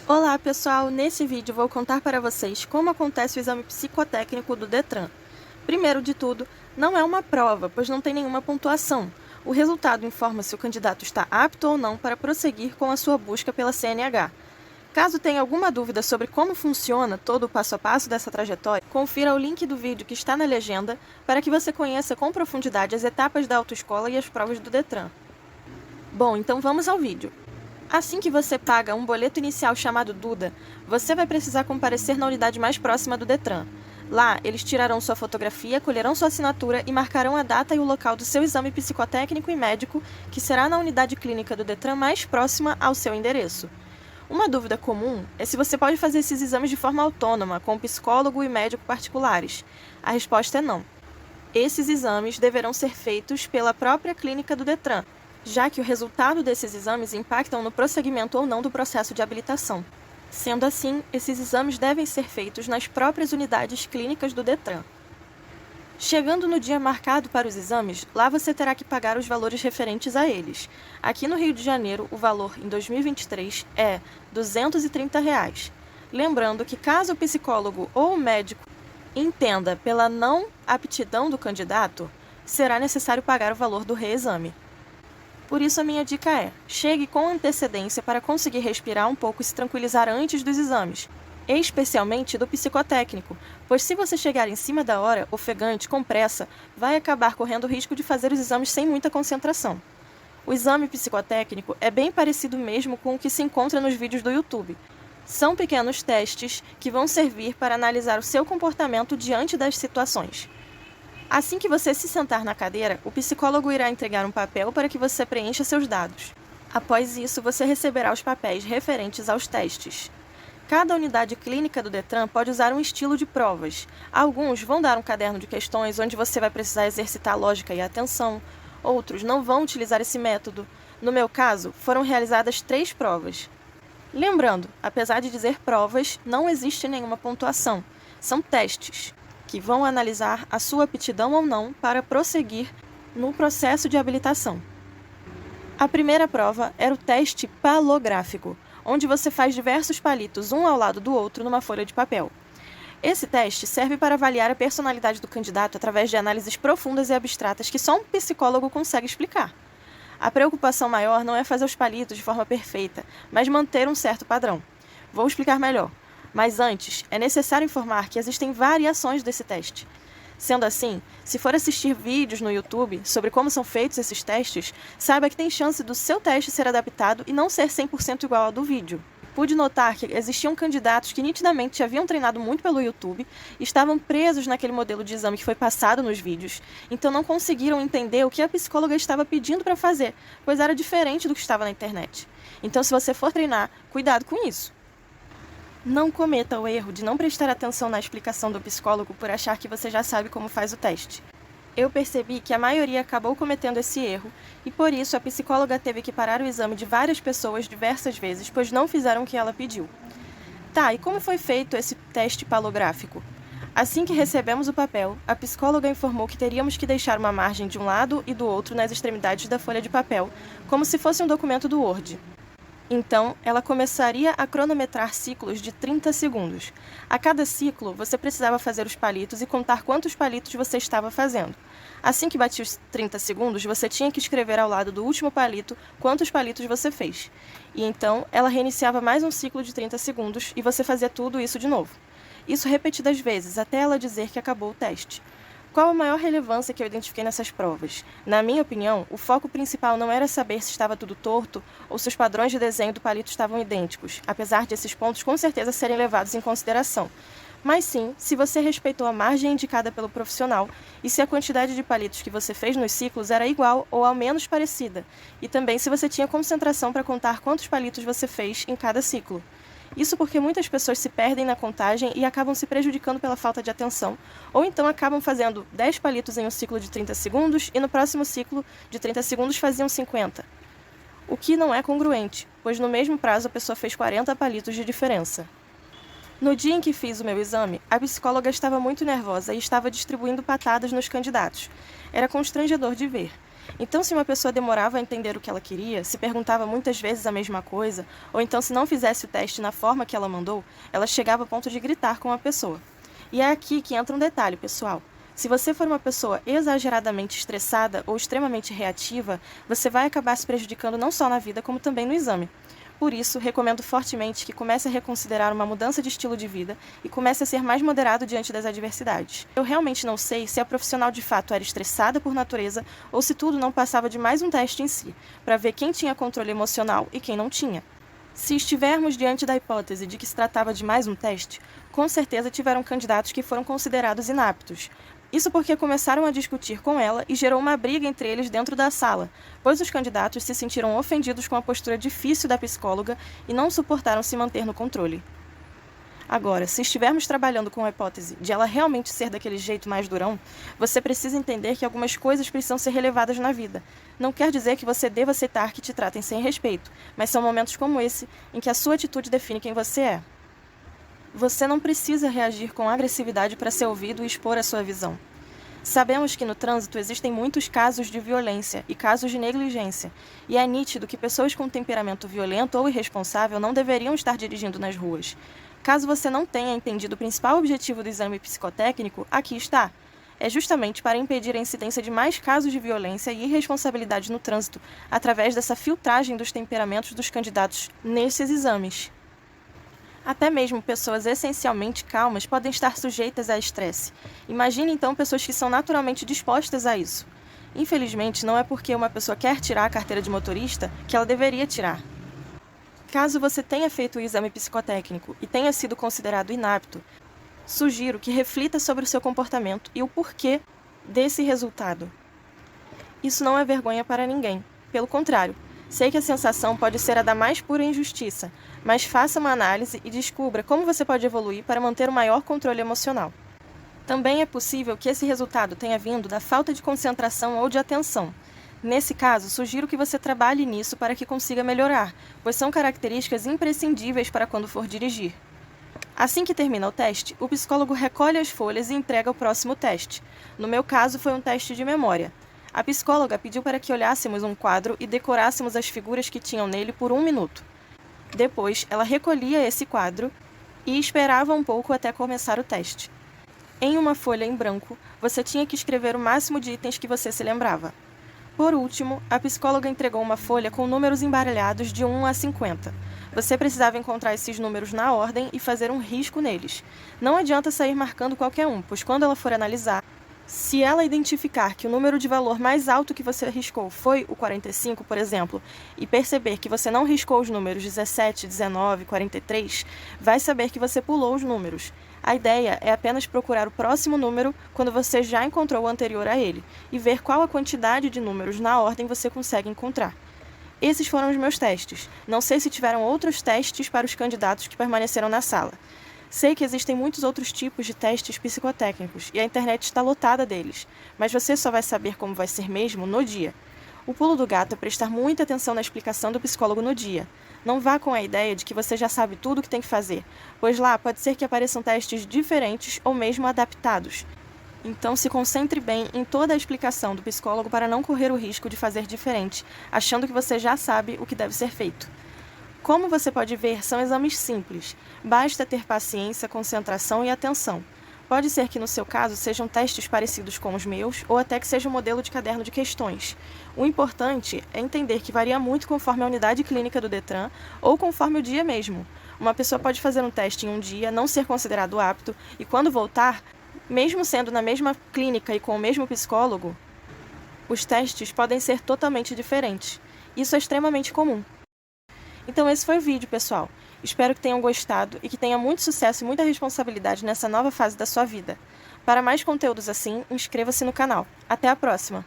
Olá pessoal, nesse vídeo vou contar para vocês como acontece o exame psicotécnico do Detran. Primeiro de tudo, não é uma prova, pois não tem nenhuma pontuação. O resultado informa se o candidato está apto ou não para prosseguir com a sua busca pela CNH. Caso tenha alguma dúvida sobre como funciona todo o passo a passo dessa trajetória, confira o link do vídeo que está na legenda para que você conheça com profundidade as etapas da autoescola e as provas do Detran. Bom, então vamos ao vídeo. Assim que você paga um boleto inicial chamado Duda, você vai precisar comparecer na unidade mais próxima do Detran. Lá, eles tirarão sua fotografia, colherão sua assinatura e marcarão a data e o local do seu exame psicotécnico e médico, que será na unidade clínica do Detran mais próxima ao seu endereço. Uma dúvida comum é se você pode fazer esses exames de forma autônoma, com psicólogo e médico particulares. A resposta é não. Esses exames deverão ser feitos pela própria clínica do Detran, já que o resultado desses exames impactam no prosseguimento ou não do processo de habilitação. Sendo assim, esses exames devem ser feitos nas próprias unidades clínicas do Detran. Chegando no dia marcado para os exames, lá você terá que pagar os valores referentes a eles. Aqui no Rio de Janeiro, o valor em 2023 é R$ 230. Lembrando que caso o psicólogo ou o médico entenda pela não aptidão do candidato, será necessário pagar o valor do reexame. Por isso a minha dica é, chegue com antecedência para conseguir respirar um pouco e se tranquilizar antes dos exames, especialmente do psicotécnico, pois se você chegar em cima da hora, ofegante, com pressa, vai acabar correndo o risco de fazer os exames sem muita concentração. O exame psicotécnico é bem parecido mesmo com o que se encontra nos vídeos do YouTube. São pequenos testes que vão servir para analisar o seu comportamento diante das situações. Assim que você se sentar na cadeira, o psicólogo irá entregar um papel para que você preencha seus dados. Após isso, você receberá os papéis referentes aos testes. Cada unidade clínica do Detran pode usar um estilo de provas. Alguns vão dar um caderno de questões onde você vai precisar exercitar a lógica e a atenção. Outros não vão utilizar esse método. No meu caso, foram realizadas 3 provas. Lembrando, apesar de dizer provas, não existe nenhuma pontuação. São testes que vão analisar a sua aptidão ou não para prosseguir no processo de habilitação. A primeira prova era o teste palográfico, onde você faz diversos palitos um ao lado do outro numa folha de papel. Esse teste serve para avaliar a personalidade do candidato através de análises profundas e abstratas que só um psicólogo consegue explicar. A preocupação maior não é fazer os palitos de forma perfeita, mas manter um certo padrão. Vou explicar melhor. Mas antes, é necessário informar que existem variações desse teste. Sendo assim, se for assistir vídeos no YouTube sobre como são feitos esses testes, saiba que tem chance do seu teste ser adaptado e não ser 100% igual ao do vídeo. Pude notar que existiam candidatos que nitidamente haviam treinado muito pelo YouTube e estavam presos naquele modelo de exame que foi passado nos vídeos, então não conseguiram entender o que a psicóloga estava pedindo para fazer, pois era diferente do que estava na internet. Então, se você for treinar, cuidado com isso. Não cometa o erro de não prestar atenção na explicação do psicólogo por achar que você já sabe como faz o teste. Eu percebi que a maioria acabou cometendo esse erro e, por isso, a psicóloga teve que parar o exame de várias pessoas diversas vezes, pois não fizeram o que ela pediu. Tá, e como foi feito esse teste palográfico? Assim que recebemos o papel, a psicóloga informou que teríamos que deixar uma margem de um lado e do outro nas extremidades da folha de papel, como se fosse um documento do Word. Então, ela começaria a cronometrar ciclos de 30 segundos. A cada ciclo, você precisava fazer os palitos e contar quantos palitos você estava fazendo. Assim que batia os 30 segundos, você tinha que escrever ao lado do último palito quantos palitos você fez. E então, ela reiniciava mais um ciclo de 30 segundos e você fazia tudo isso de novo. Isso repetidas vezes, até ela dizer que acabou o teste. Qual a maior relevância que eu identifiquei nessas provas? Na minha opinião, o foco principal não era saber se estava tudo torto ou se os padrões de desenho do palito estavam idênticos, apesar de esses pontos com certeza serem levados em consideração. Mas sim, se você respeitou a margem indicada pelo profissional e se a quantidade de palitos que você fez nos ciclos era igual ou ao menos parecida, e também se você tinha concentração para contar quantos palitos você fez em cada ciclo. Isso porque muitas pessoas se perdem na contagem e acabam se prejudicando pela falta de atenção, ou então acabam fazendo 10 palitos em um ciclo de 30 segundos e no próximo ciclo de 30 segundos faziam 50. O que não é congruente, pois no mesmo prazo a pessoa fez 40 palitos de diferença. No dia em que fiz o meu exame, a psicóloga estava muito nervosa e estava distribuindo patadas nos candidatos. Era constrangedor de ver. Então, se uma pessoa demorava a entender o que ela queria, se perguntava muitas vezes a mesma coisa, ou então se não fizesse o teste na forma que ela mandou, ela chegava a ponto de gritar com a pessoa. E é aqui que entra um detalhe, pessoal. Se você for uma pessoa exageradamente estressada ou extremamente reativa, você vai acabar se prejudicando não só na vida, como também no exame. Por isso, recomendo fortemente que comece a reconsiderar uma mudança de estilo de vida e comece a ser mais moderado diante das adversidades. Eu realmente não sei se a profissional de fato era estressada por natureza ou se tudo não passava de mais um teste em si, para ver quem tinha controle emocional e quem não tinha. Se estivermos diante da hipótese de que se tratava de mais um teste, com certeza tiveram candidatos que foram considerados inaptos. Isso porque começaram a discutir com ela e gerou uma briga entre eles dentro da sala, pois os candidatos se sentiram ofendidos com a postura difícil da psicóloga e não suportaram se manter no controle. Agora, se estivermos trabalhando com a hipótese de ela realmente ser daquele jeito mais durão, você precisa entender que algumas coisas precisam ser relevadas na vida. Não quer dizer que você deva aceitar que te tratem sem respeito, mas são momentos como esse em que a sua atitude define quem você é. Você não precisa reagir com agressividade para ser ouvido e expor a sua visão. Sabemos que no trânsito existem muitos casos de violência e casos de negligência, e é nítido que pessoas com temperamento violento ou irresponsável não deveriam estar dirigindo nas ruas. Caso você não tenha entendido o principal objetivo do exame psicotécnico, aqui está. É justamente para impedir a incidência de mais casos de violência e irresponsabilidade no trânsito, através dessa filtragem dos temperamentos dos candidatos nesses exames. Até mesmo pessoas essencialmente calmas podem estar sujeitas a estresse. Imagine então pessoas que são naturalmente dispostas a isso. Infelizmente, não é porque uma pessoa quer tirar a carteira de motorista que ela deveria tirar. Caso você tenha feito o exame psicotécnico e tenha sido considerado inapto, sugiro que reflita sobre o seu comportamento e o porquê desse resultado. Isso não é vergonha para ninguém. Pelo contrário, sei que a sensação pode ser a da mais pura injustiça, mas faça uma análise e descubra como você pode evoluir para manter o maior controle emocional. Também é possível que esse resultado tenha vindo da falta de concentração ou de atenção. Nesse caso, sugiro que você trabalhe nisso para que consiga melhorar, pois são características imprescindíveis para quando for dirigir. Assim que termina o teste, o psicólogo recolhe as folhas e entrega o próximo teste. No meu caso, foi um teste de memória. A psicóloga pediu para que olhássemos um quadro e decorássemos as figuras que tinham nele por 1 minuto. Depois, ela recolhia esse quadro e esperava um pouco até começar o teste. Em uma folha em branco, você tinha que escrever o máximo de itens que você se lembrava. Por último, a psicóloga entregou uma folha com números embaralhados de 1 a 50. Você precisava encontrar esses números na ordem e fazer um risco neles. Não adianta sair marcando qualquer um, pois quando ela for analisar, se ela identificar que o número de valor mais alto que você riscou foi o 45, por exemplo, e perceber que você não riscou os números 17, 19, 43, vai saber que você pulou os números. A ideia é apenas procurar o próximo número quando você já encontrou o anterior a ele e ver qual a quantidade de números na ordem você consegue encontrar. Esses foram os meus testes. Não sei se tiveram outros testes para os candidatos que permaneceram na sala. Sei que existem muitos outros tipos de testes psicotécnicos e a internet está lotada deles, mas você só vai saber como vai ser mesmo no dia. O pulo do gato é prestar muita atenção na explicação do psicólogo no dia. Não vá com a ideia de que você já sabe tudo o que tem que fazer, pois lá pode ser que apareçam testes diferentes ou mesmo adaptados. Então se concentre bem em toda a explicação do psicólogo para não correr o risco de fazer diferente, achando que você já sabe o que deve ser feito. Como você pode ver, são exames simples. Basta ter paciência, concentração e atenção. Pode ser que no seu caso sejam testes parecidos com os meus, ou até que seja um modelo de caderno de questões. O importante é entender que varia muito conforme a unidade clínica do Detran, ou conforme o dia mesmo. Uma pessoa pode fazer um teste em um dia, não ser considerado apto, e quando voltar, mesmo sendo na mesma clínica e com o mesmo psicólogo, os testes podem ser totalmente diferentes. Isso é extremamente comum. Então esse foi o vídeo, pessoal. Espero que tenham gostado e que tenha muito sucesso e muita responsabilidade nessa nova fase da sua vida. Para mais conteúdos assim, inscreva-se no canal. Até a próxima!